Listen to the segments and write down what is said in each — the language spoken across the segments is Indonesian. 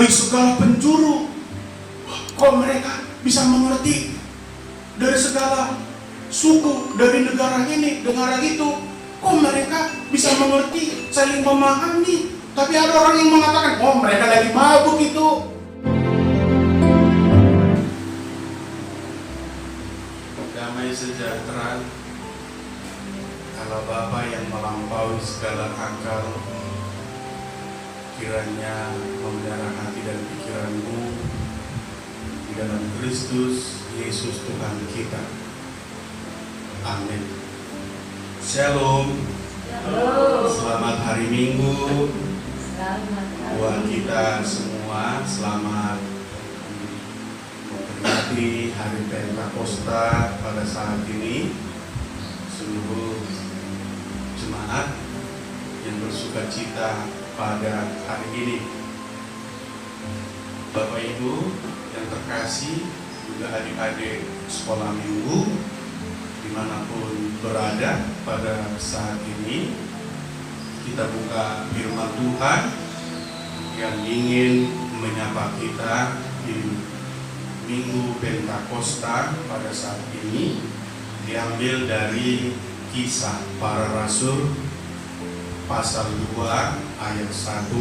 dari segala penjuru. Kok mereka bisa mengerti? Dari segala suku, dari negara ini, negara itu, kok mereka bisa mengerti, saling memahami? Tapi ada orang yang mengatakan, oh mereka lagi mabuk itu. Damai sejahtera Allah Bapa yang melampaui segala akal, kiranya memelihara hati dan pikiranmu di dalam Kristus Yesus Tuhan kita. Amin. Shalom. Selamat hari Minggu buat kita semua. Selamat memperingati hari Pentakosta pada saat ini. Seluruh jemaat yang bersukacita pada hari ini. Bapak Ibu yang terkasih, juga adik-adik sekolah minggu dimanapun berada pada saat ini, kita buka firman Tuhan yang ingin menyapa kita di Minggu Pentakosta pada saat ini, diambil dari Kisah Para Rasul pasal 2 ayat 1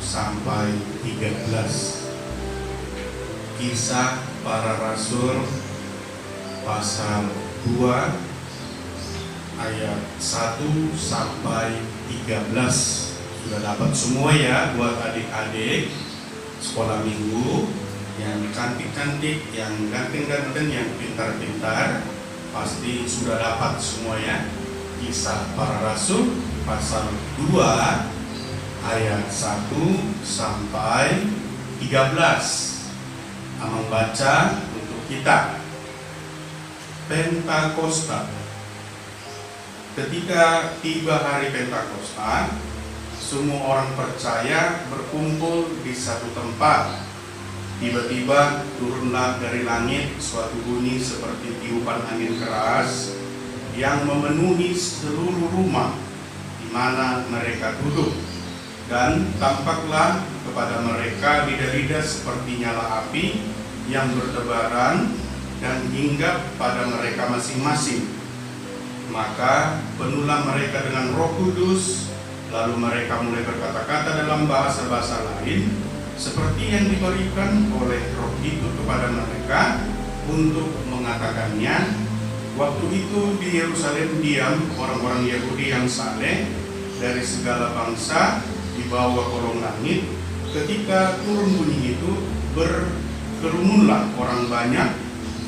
sampai 13. Kisah Para Rasul pasal 2 ayat 1 sampai 13. Sudah dapat semua ya buat adik-adik sekolah minggu yang cantik-cantik, yang ganteng-ganteng, yang pintar-pintar, pasti sudah dapat semuanya. Kisah Para Rasul pasal 2 ayat 1 sampai 13. Amang baca untuk kita. Pentakosta. Ketika tiba hari Pentakosta, semua orang percaya berkumpul di satu tempat. Tiba-tiba turunlah dari langit suatu bunyi seperti tiupan angin keras yang memenuhi seluruh rumah di mana mereka duduk, dan tampaklah kepada mereka lidah-lidah seperti nyala api yang bertebaran dan hinggap pada mereka masing-masing. Maka penuhlah mereka dengan Roh Kudus, lalu mereka mulai berkata-kata dalam bahasa-bahasa lain seperti yang diberikan oleh Roh itu kepada mereka untuk mengatakannya. Waktu itu di Yerusalem diam orang-orang Yahudi yang saleh dari segala bangsa di bawah kolong langit. Ketika turun bunyi itu, berkerumunlah orang banyak.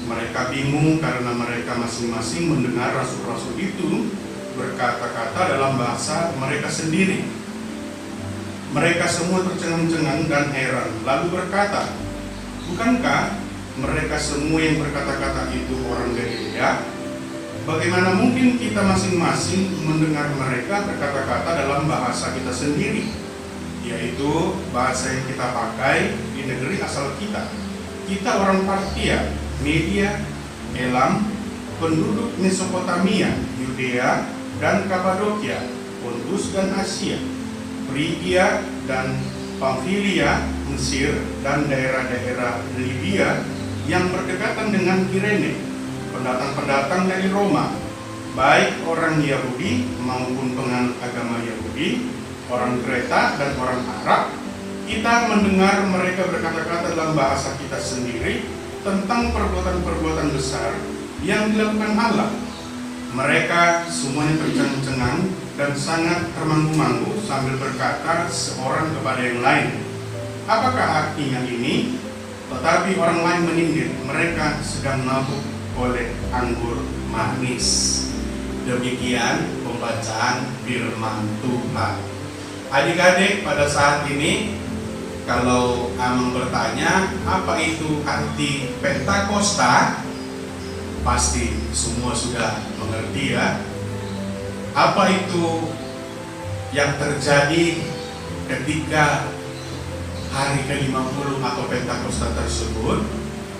Mereka bingung karena mereka masing-masing mendengar rasul-rasul itu berkata-kata dalam bahasa mereka sendiri. Mereka semua tercengang-cengang dan heran, lalu berkata, bukankah mereka semua yang berkata-kata itu orang Galilea? Bagaimana mungkin kita masing-masing mendengar mereka berkata-kata dalam bahasa kita sendiri, yaitu bahasa yang kita pakai di negeri asal kita? Kita orang Partia, Media, Elam, penduduk Mesopotamia, Yudea dan Kapadokia, Pontus dan Asia, Frigia dan Pamfilia, Mesir dan daerah-daerah Libya yang berdekatan dengan Kirene, pendatang-pendatang dari Roma, baik orang Yahudi maupun penganut agama Yahudi, orang Kreta dan orang Arab. Kita mendengar mereka berkata-kata dalam bahasa kita sendiri tentang perbuatan-perbuatan besar yang dilakukan Allah. Mereka semuanya tercengang-cengang dan sangat termangu-mangu sambil berkata seorang kepada yang lain, apakah artinya ini? Tetapi orang lain menyindir, mereka sedang mabuk oleh anggur manis. Demikian pembacaan firman Tuhan. Adik-adik, pada saat ini kalau Amang bertanya apa itu arti Pentakosta, pasti semua sudah mengerti ya. Apa itu yang terjadi ketika hari ke-50 atau Pentakosta tersebut?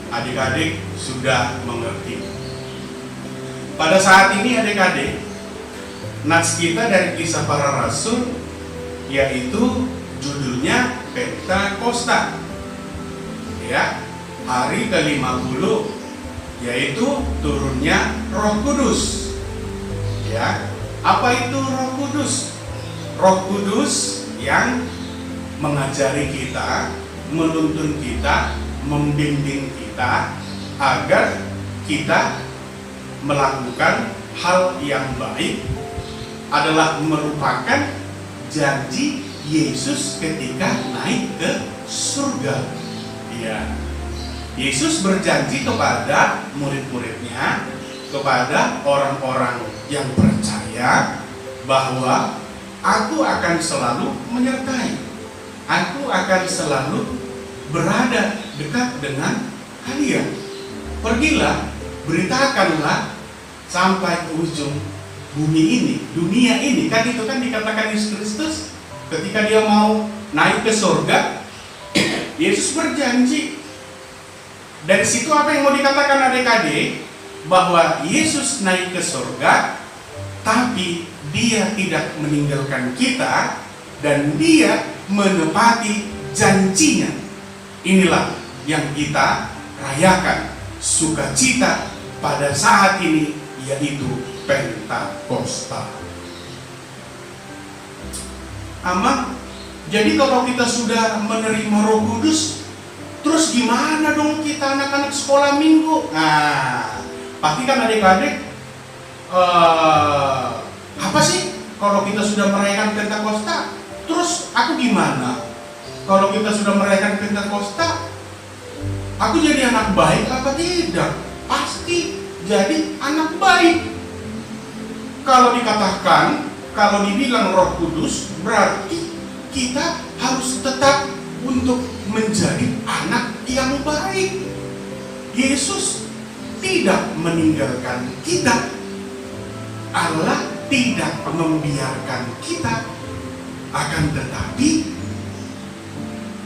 Adik-adik sudah mengerti. Pada saat ini adik-adik, nats kita dari Kisah Para Rasul yaitu judulnya Pentakosta. ya, hari ke-50, yaitu turunnya Roh Kudus. Ya, apa itu Roh Kudus? Roh Kudus yang mengajari kita, menuntun kita, membimbing kita agar kita melakukan hal yang baik, adalah merupakan janji Yesus ketika naik ke surga. Ya, Yesus berjanji kepada murid-muridnya, kepada orang-orang yang percaya, bahwa Aku akan selalu menyertai, Aku akan selalu berada dekat dengan kalian. Pergilah, beritakanlah sampai ke ujung bumi ini, dunia ini. Kan itu kan dikatakan Yesus Kristus ketika dia mau naik ke surga. Yesus berjanji. Dari situ apa yang mau dikatakan adik-adik? Bahwa Yesus naik ke surga, tapi dia tidak meninggalkan kita, dan dia menepati janjinya. Inilah yang kita rayakan sukacita pada saat ini, yaitu Pentakosta. Ama, jadi kalau kita sudah menerima Roh Kudus, terus gimana dong kita anak-anak sekolah minggu? Nah, pasti kan adik-adik, apa sih kalau kita sudah merayakan Pentakosta? Terus aku gimana? Kalau kita sudah merayakan Pentakosta, aku jadi anak baik apa tidak? Pasti jadi anak baik. Kalau dikatakan, kalau dibilang Roh Kudus, berarti kita harus tetap untuk menjadi anak yang baik. Yesus tidak meninggalkan kita. Allah tidak membiarkan kita, akan tetapi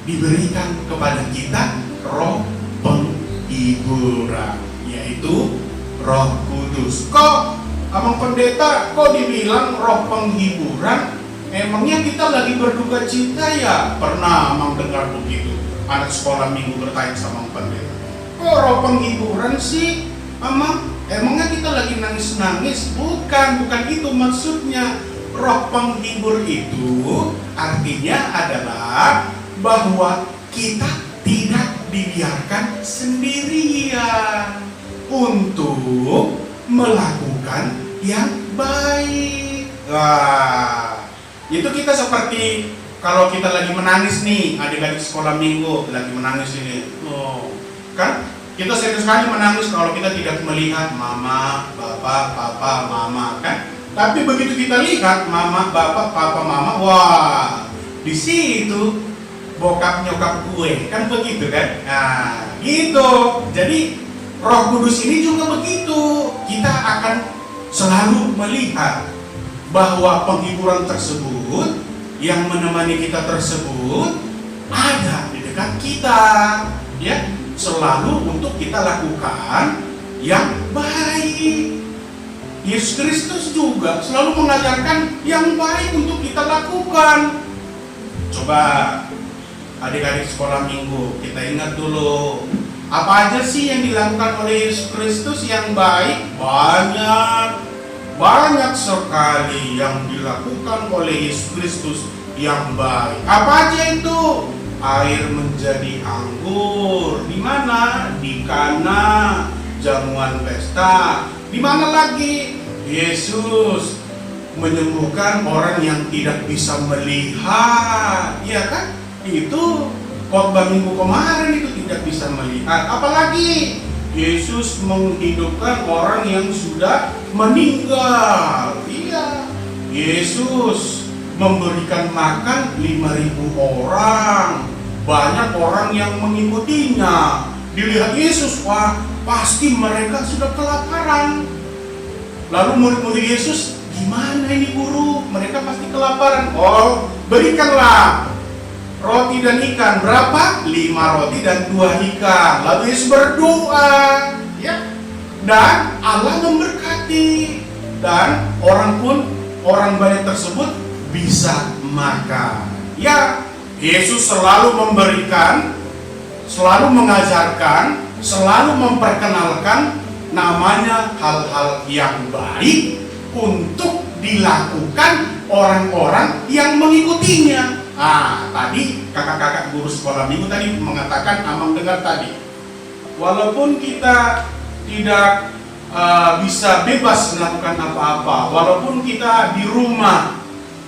diberikan kepada kita roh penghiburan, yaitu Roh Kudus. Kok Abang Pendeta, kok dibilang roh penghiburan? Emangnya kita lagi berduka cita ya? Pernah Abang dengar begitu? Anak sekolah minggu bertanya sama Abang Pendeta, kok roh penghiburan sih, Mama? Emangnya kita lagi nangis-nangis? Bukan itu maksudnya. Roh penghibur itu artinya adalah bahwa kita tidak dibiarkan sendirian untuk melakukan yang baik. Wah, itu kita seperti kalau kita lagi menangis nih, adik-adik sekolah minggu lagi menangis ini. Oh, kan kita sering sekali menangis kalau kita tidak melihat mama, bapak, papa, mama, kan? Tapi begitu kita lihat mama, bapak, papa, mama, wah, di situ bokap nyokap gue, kan begitu kan? Nah, gitu. Jadi Roh Kudus ini juga begitu. Kita akan selalu melihat bahwa penghiburan tersebut, yang menemani kita tersebut, ada di dekat kita, ya. Selalu untuk kita lakukan yang baik. Yesus Kristus juga selalu mengajarkan yang baik untuk kita lakukan. Coba adik-adik sekolah minggu, kita ingat dulu, apa aja sih yang dilakukan oleh Yesus Kristus yang baik? Banyak sekali yang dilakukan oleh Yesus Kristus yang baik. Apa aja itu? Air menjadi anggur. Di mana? Di Kana, jamuan pesta. Di mana lagi? Yesus menyembuhkan orang yang tidak bisa melihat. Iya kan? Itu khotbah minggu kemarin, itu tidak bisa melihat. Apalagi Yesus menghidupkan orang yang sudah meninggal. Iya. Yesus memberikan makan 5.000 orang. Banyak orang yang mengikutinya. Dilihat Yesus, wah, pasti mereka sudah kelaparan. Lalu murid-murid Yesus, gimana ini guru? Mereka pasti kelaparan. Oh, berikanlah roti dan ikan. Berapa? 5 roti dan 2 ikan. Lalu Yesus berdoa, ya, dan Allah memberkati. Dan orang banyak tersebut bisa makan. Ya, Yesus selalu memberikan selalu mengajarkan, selalu memperkenalkan namanya hal-hal yang baik untuk dilakukan orang-orang yang mengikutinya. Tadi kakak-kakak guru sekolah minggu tadi mengatakan, Amang dengar tadi, walaupun kita tidak bisa bebas melakukan apa-apa, walaupun kita di rumah,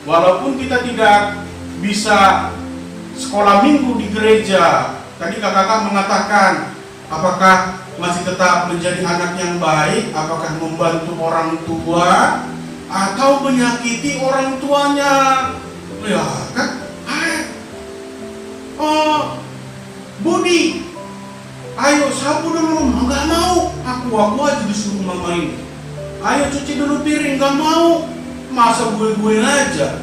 walaupun kita tidak bisa sekolah minggu di gereja, tadi kakak-kakak mengatakan, apakah masih tetap menjadi anak yang baik? Apakah membantu orang tua atau menyakiti orang tuanya? Ya kan? Budi, ayo sapu dulu rumah. Nggak mau, aku aja disuruh mama ini. Ayo cuci dulu piring. Nggak mau, masa gue aja.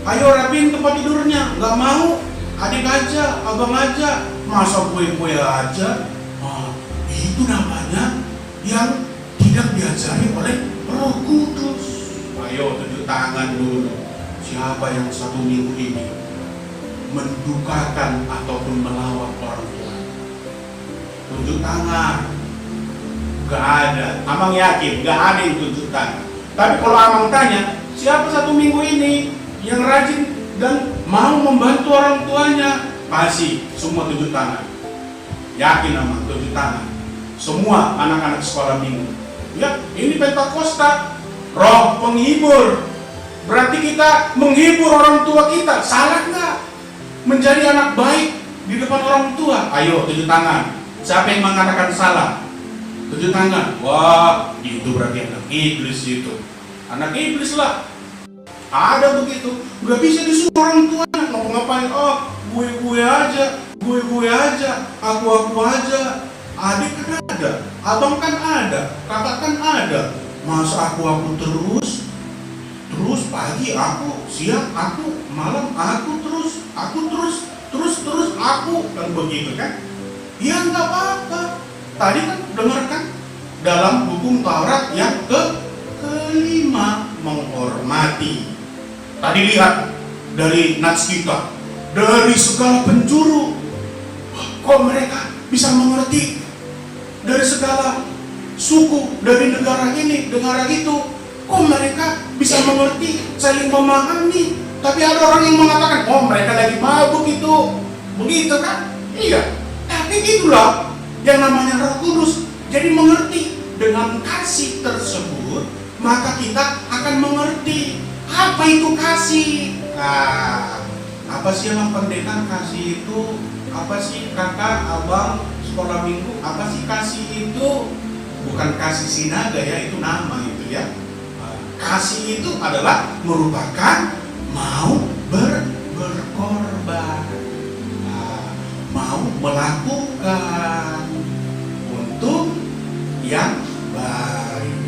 Ayo rapiin tempat tidurnya. Nggak mau, adik aja, abang aja, masa gue aja. Itu namanya yang tidak diajari oleh Roh Kudus. Ayo tunjuk tangan dulu, siapa yang satu minggu ini mendukakan ataupun melawan orang tua? Tunjuk tangan. Gak ada. Amang yakin gak ada yang tunjuk tangan. Tapi kalau Amang tanya, siapa satu minggu ini yang rajin dan mau membantu orang tuanya? Pasti semua tunjuk tangan. Yakin Amang tunjuk tangan. Semua anak-anak sekolah minggu. Ya, ini Pentakosta, roh penghibur. Berarti kita menghibur orang tua kita. Salah nggak? Menjadi anak baik di depan orang tua. Ayo tunjuk tangan. Siapa yang mengatakan salah? Tunjuk tangan. Wah, itu berarti anak iblis itu. Anak iblis lah. Ada begitu. Gak bisa disuruh orang tua ngapain. Gue aja. Aku aja. Adik kan ada, abang kan ada, kakak kan ada. Masa aku terus pagi aku, siang aku, malam aku terus aku, kan begitu kan? Ya nggak apa-apa. Tadi kan dengarkan dalam hukum Taurat yang kelima, menghormati. Tadi lihat dari nats kita, dari segala penjuru, kok mereka bisa mengerti? Dari segala suku, dari negara ini, negara itu, kok mereka bisa mengerti, saling memahami. Tapi ada orang yang mengatakan, mereka lagi mabuk itu. Begitu kan? Iya. Tapi itulah yang namanya Roh Kudus. Jadi mengerti. Dengan kasih tersebut, maka kita akan mengerti apa itu kasih. Apa sih yang pendeta kasih itu? Apa sih kakak, abang, sekolah minggu? Apa sih kasih itu? Bukan kasih sinaga ya, itu nama itu ya. Kasih itu adalah merupakan mau berkorban, mau melakukan untuk yang baik.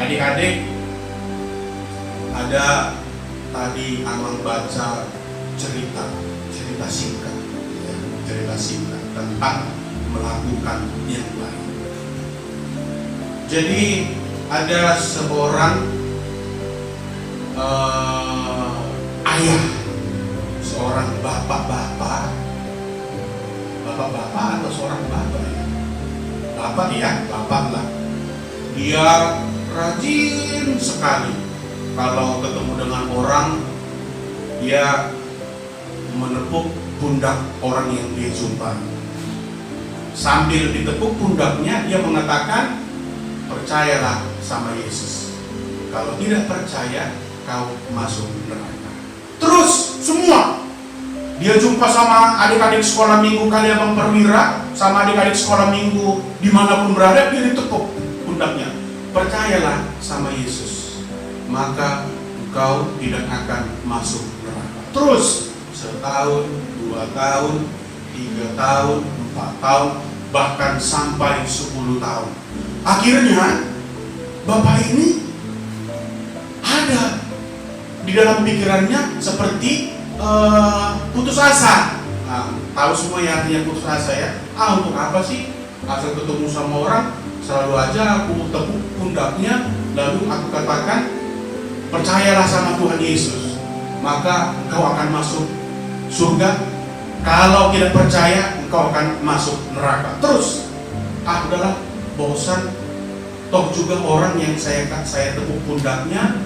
Adik-adik, ada tadi Amang baca cerita singkat, ya, cerita singkat tentang melakukan yang baik. Jadi ada seorang ayah, seorang bapak-bapak atau seorang bapak ya? Bapak lah. Dia rajin sekali kalau ketemu dengan orang, dia menepuk pundak orang yang dia jumpai. Sambil ditepuk pundaknya, dia mengatakan, percayalah sama Yesus. Kalau tidak percaya, kau masuk neraka. Terus semua, dia jumpa sama adik-adik sekolah minggu kali Abang Perwira, sama adik-adik sekolah minggu dimanapun berada, dia ditepuk pundaknya. Percayalah sama Yesus, maka engkau tidak akan masuk neraka. Terus setahun, 2 tahun, 3 tahun, 4 tahun, bahkan sampai 10 tahun. Akhirnya bapak ini ada di dalam pikirannya seperti putus asa. Tahu semua ya artinya putus asa ya. Untuk apa sih? Asal ketemu sama orang, selalu aja aku tepuk pundaknya, lalu aku katakan, percayalah sama Tuhan Yesus, maka kau akan masuk surga. Kalau tidak percaya, engkau akan masuk neraka. Terus, udahlah, bosan. Toh juga orang yang saya tepuk pundaknya,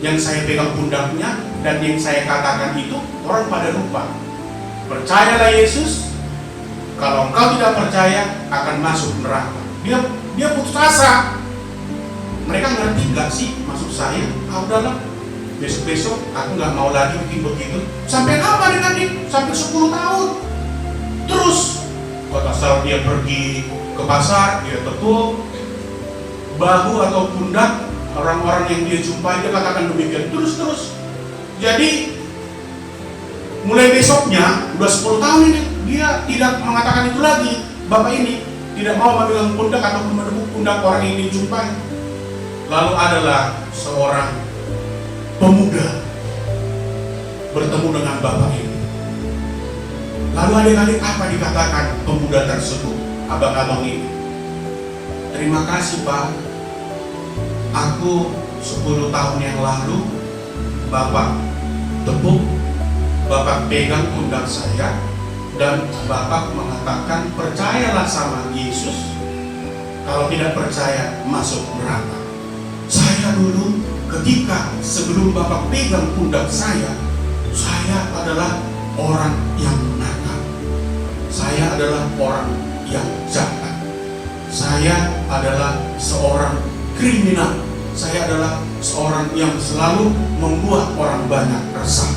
yang saya pegang pundaknya, dan yang saya katakan itu, orang pada lupa. Percayalah Yesus. Kalau engkau tidak percaya, akan masuk neraka. Dia putus asa. Mereka ngerti nggak sih maksud saya? Udahlah, besok aku nggak mau lagi bikin begitu. Sampai kapan adik? Sampai 10 tahun. Terus, asal dia pergi ke pasar, dia tepuk bahu atau pundak orang-orang yang dia jumpai, dia katakan demikian terus. Jadi mulai besoknya, udah 10 tahun ini, dia tidak mengatakan itu lagi. Bapak ini tidak mau memegang pundak atau menepuk pundak orang yang dia jumpai. Lalu adalah seorang pemuda bertemu dengan bapak ini. Lalu adik-adik, apa dikatakan pemuda tersebut, abang-abang ini? Terima kasih Pak, aku 10 tahun yang lalu Bapak tepuk, Bapak pegang pundak saya, dan Bapak mengatakan percayalah sama Yesus. Kalau tidak percaya, masuk neraka. Saya dulu ketika sebelum Bapak pegang pundak saya adalah orang yang nakal. Saya adalah orang yang jahat. Saya adalah seorang kriminal. Saya adalah seorang yang selalu membuat orang banyak resah.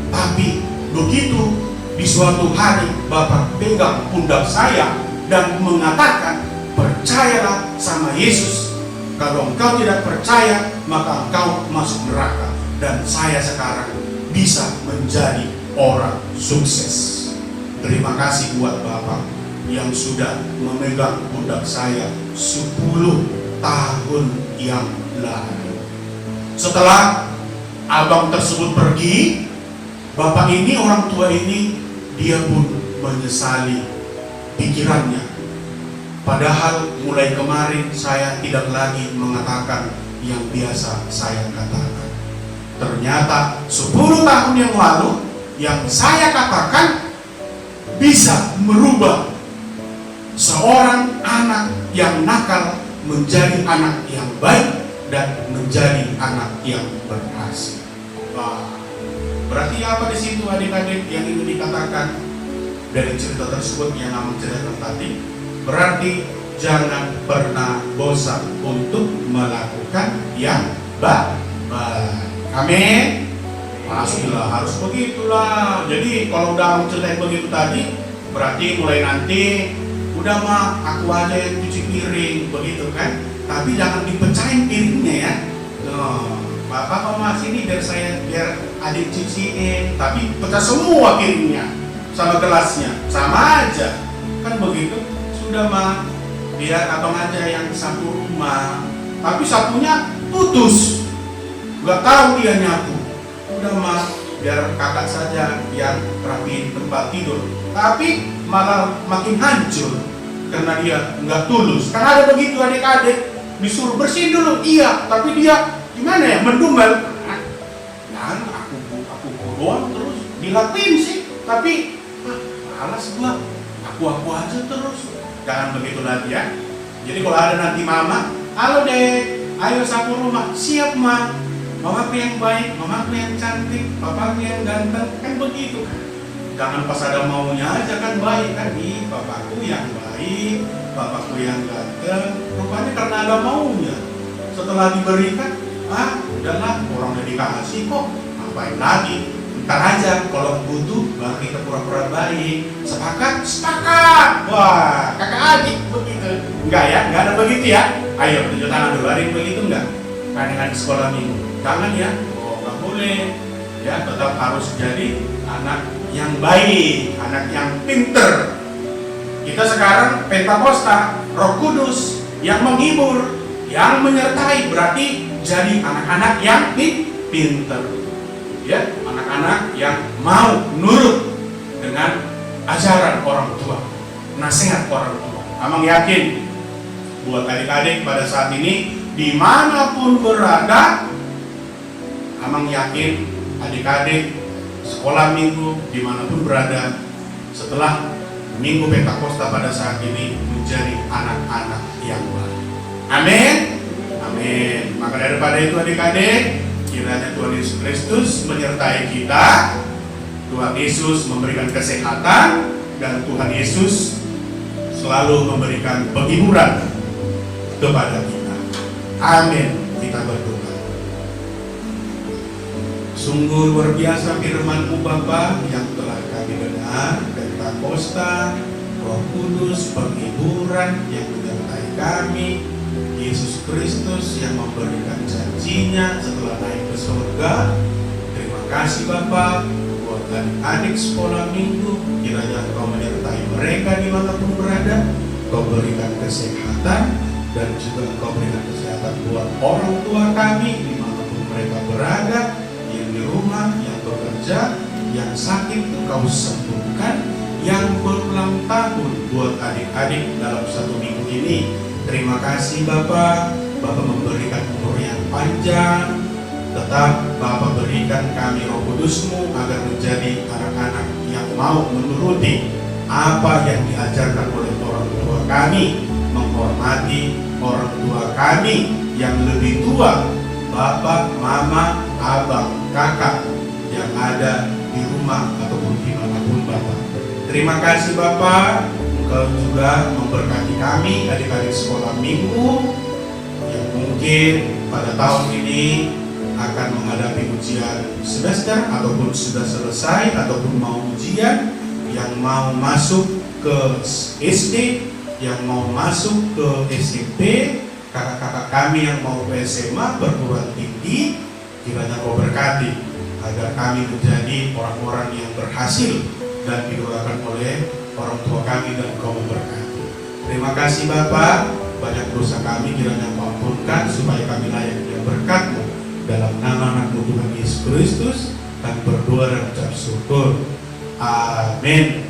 Tapi begitu di suatu hari Bapak pegang pundak saya dan mengatakan percayalah sama Yesus. Kalau engkau tidak percaya, maka engkau masuk neraka. Dan saya sekarang bisa menjadi orang sukses. Terima kasih buat Bapak yang sudah memegang pundak saya 10 tahun yang lalu. Setelah abang tersebut pergi, Bapak ini, orang tua ini, dia pun menyesali pikirannya. Padahal mulai kemarin saya tidak lagi mengatakan yang biasa saya katakan. Ternyata 10 tahun yang lalu yang saya katakan bisa merubah seorang anak yang nakal menjadi anak yang baik dan menjadi anak yang berhasil. Berarti apa di situ adik-adik yang ingin dikatakan dari cerita tersebut yang Abang ceritakan tadi? Berarti jangan pernah bosan untuk melakukan yang baik. Amin. Pastilah harus begitulah. Jadi kalau udah ceritain begitu tadi, berarti mulai nanti udah mah aku aja yang cuci piring, begitu kan? Tapi jangan dipecahin piringnya ya. Bapak mama sini biar adik cuciin, tapi pecah semua piringnya sama gelasnya, sama aja kan begitu. Sudah mah biar abang aja yang sapu rumah, tapi sapunya putus, nggak tahu dia nyapu. Udah mah biar kakak saja yang rapiin tempat tidur, tapi malah makin hancur karena dia nggak tulus. Kan ada begitu adik-adik, disuruh bersihin dulu, iya, tapi dia gimana ya, mendumel. Dan aku doang terus dilakuin sih, tapi malas gua, aku aja terus. Jangan begitu lagi ya. Jadi kalau ada nanti mama, halo dek, ayo sapu rumah, siap ma. Mamaku yang baik, mamaku yang cantik, papaku yang ganteng, kan begitu kan. Jangan pas ada maunya aja kan baik kan, nih papaku yang baik, papaku yang ganteng. Rupanya karena ada maunya. Setelah diberikan, udahlah, orang udah dikasih kok, ngapain lagi? Ntar aja, kalau butuh baru kita pura-pura baik. Sepakat? Sepakat! Wah, kakak adik begitu. Enggak ya? Enggak ada begitu ya? Ayo, tunjuk tangan dulu, ada yang begitu enggak? Kadang di sekolah minggu. Jangan ya? Oh, enggak boleh. Ya, tetap harus jadi anak yang baik, anak yang pinter. Kita sekarang Pentakosta, Roh Kudus yang menghibur, yang menyertai, berarti jadi anak-anak yang pinter. Ya, anak-anak yang mau nurut dengan ajaran orang tua, nasihat orang tua. Amang yakin buat adik-adik pada saat ini dimanapun berada, Amang yakin adik-adik sekolah minggu dimanapun berada, setelah Minggu Pentakosta pada saat ini menjadi anak-anak yang baik. Amin. Amin. Maka daripada itu adik-adik, kiranya Tuhan Yesus Kristus menyertai kita, Tuhan Yesus memberikan kesehatan, dan Tuhan Yesus selalu memberikan penghiburan kepada kita. Amin. Kita berdoa. Sungguh luar biasa firman-Mu Bapa yang telah kami dengar dari Pentakosta, Roh Kudus, penghiburan yang menyertai kami, Yesus Kristus yang memberikan janjinya setelah naik ke surga. Terima kasih Bapa buat adik-adik sekolah minggu, kiranya Engkau menyertai mereka dimanapun berada, Engkau berikan kesehatan, dan juga Engkau berikan kesehatan buat orang tua kami dimanapun mereka berada, yang di rumah, yang bekerja, yang sakit Engkau sembuhkan, yang berulang tahun buat adik-adik dalam satu minggu ini. Terima kasih Bapak, Bapak memberikan umur yang panjang, tetap Bapak berikan kami Roh Kudus-Mu agar menjadi anak-anak yang mau menuruti apa yang diajarkan oleh orang tua kami, menghormati orang tua kami yang lebih tua, Bapak, Mama, Abang, Kakak yang ada di rumah ataupun dimanapun Bapak. Terima kasih Bapak, Engkau juga memberkati kami adik-adik sekolah minggu yang mungkin pada tahun ini akan menghadapi ujian semester ataupun sudah selesai ataupun mau ujian, yang mau masuk ke SD, yang mau masuk ke SMP, kakak-kakak kami yang mau ke SMA, perguruan tinggi, kiranya Kau berkati agar kami menjadi orang-orang yang berhasil dan didoakan oleh orang tua kami, dan Kau memberkati. Terima kasih Bapak, banyak dosa kami kiranya Kau ampunkan supaya kami layak dengan berkat-Mu. Dalam nama anak Tuhan Yesus Kristus kami berdoa dan ucap syukur. Amin.